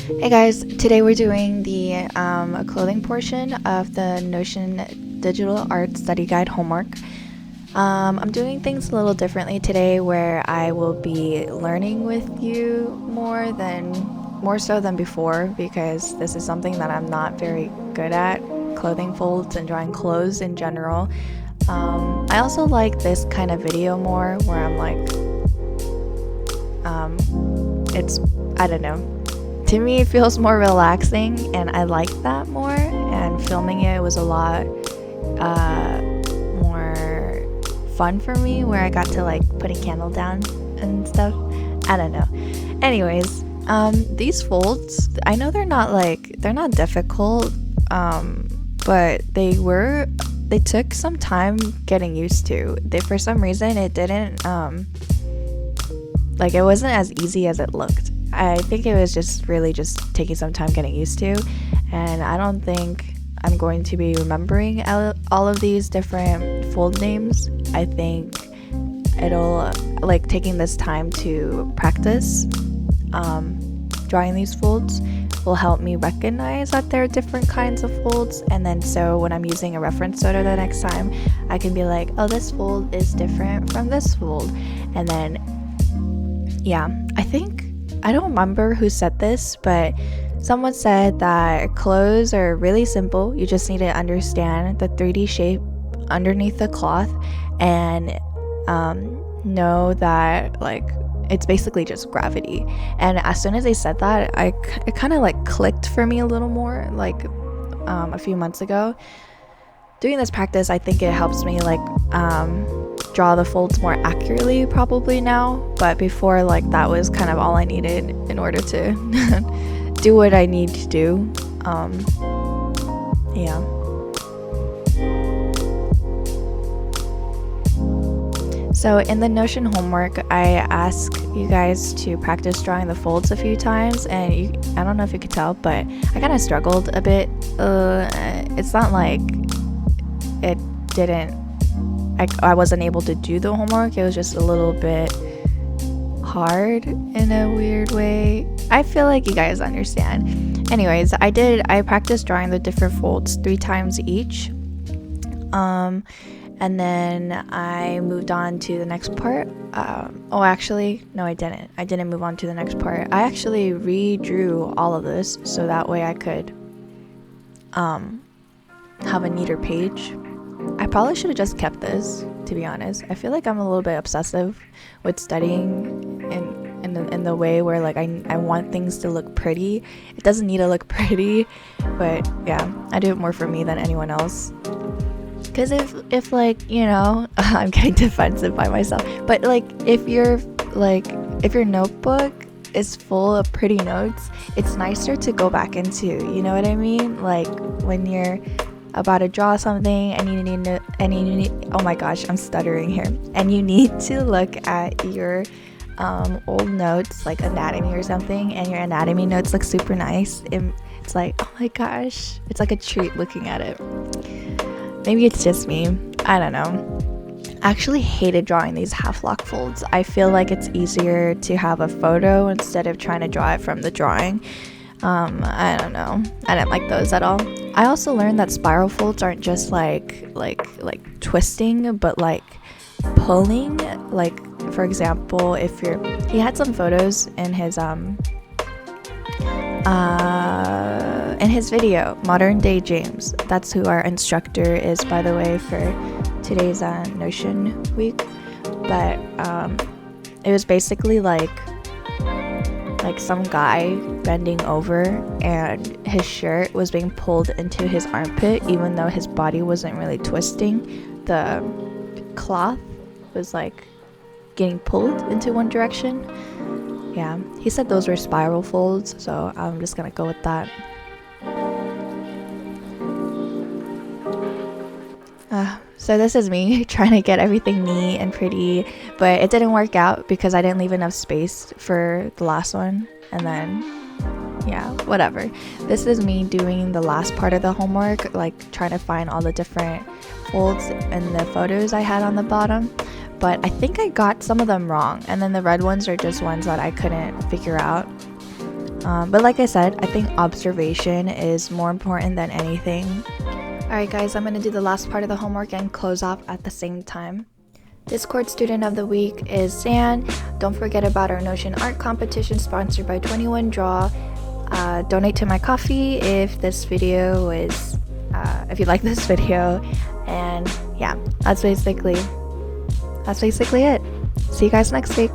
Hey guys, today we're doing the clothing portion of the Notion Digital Art Study Guide homework. I'm doing things a little differently today where I will be learning with you more so than before, because this is something that I'm not very good at, clothing folds and drawing clothes in general. I also like this kind of video more where I'm like, I don't know. To me, it feels more relaxing, and I like that more. And filming it was a lot more fun for me, where I got to like put a candle down and stuff. I don't know. Anyways, these folds, I know they're not difficult, but they took some time getting used to. For some reason, it didn't it wasn't as easy as it looked. I think it was just taking some time getting used to, and I don't think I'm going to be remembering all of these different fold names. I think it'll taking this time to practice drawing these folds will help me recognize that there are different kinds of folds, and then so when I'm using a reference photo the next time, I can be like, oh, this fold is different from this fold. And then I don't remember who said this, but someone said that clothes are really simple. You just need to understand the 3D shape underneath the cloth and know that it's basically just gravity. And as soon as they said that, it kind of clicked for me a little more a few months ago. Doing this practice, I think it helps me draw the folds more accurately probably now, but before that was kind of all I needed in order to do what I need to do. So in the Notion homework, I ask you guys to practice drawing the folds a few times, and I don't know if you could tell, but I kind of struggled a bit. It's not like it didn't I wasn't able to do the homework. It was just a little bit hard in a weird way. I feel like you guys understand. Anyways, I practiced drawing the different folds 3 times each. And then I moved on to the next part. Actually, no, I didn't. I didn't move on to the next part. I actually redrew all of this so that way I could have a neater page. I probably should have just kept this, to be honest. I feel like I'm a little bit obsessive with studying in the way where I want things to look pretty. It doesn't need to look pretty, but yeah, I do it more for me than anyone else. Because if I'm getting defensive by myself, but if your notebook is full of pretty notes, it's nicer to go back into, you know what I mean? When you're about to draw something and you need oh my gosh, I'm stuttering here, and you need to look at your old notes, like anatomy or something, and your anatomy notes look super nice, it's like, oh my gosh, it's like a treat looking at it. Maybe it's just me, I don't know. I actually hated drawing these half lock folds. I feel like it's easier to have a photo instead of trying to draw it from the drawing. I don't know. I didn't like those at all. I also learned that spiral folds aren't just like twisting, but pulling. For example, he had some photos in his video, Modern Day James. That's who our instructor is, by the way, for today's Notion week. But it was basically some guy bending over and his shirt was being pulled into his armpit, even though his body wasn't really twisting. The cloth was getting pulled into one direction. Yeah, he said those were spiral folds, so I'm just gonna go with that. So this is me trying to get everything neat and pretty, but it didn't work out because I didn't leave enough space for the last one. And then, yeah, whatever. This is me doing the last part of the homework, trying to find all the different folds and the photos I had on the bottom. But I think I got some of them wrong, and then the red ones are just ones that I couldn't figure out. But like I said, I think observation is more important than anything. Alright guys, I'm going to do the last part of the homework and close off at the same time. Discord student of the week is Zan. Don't forget about our Notion art competition sponsored by 21 Draw. Donate to my coffee if this video is if you like this video, and yeah, that's basically it. See you guys next week.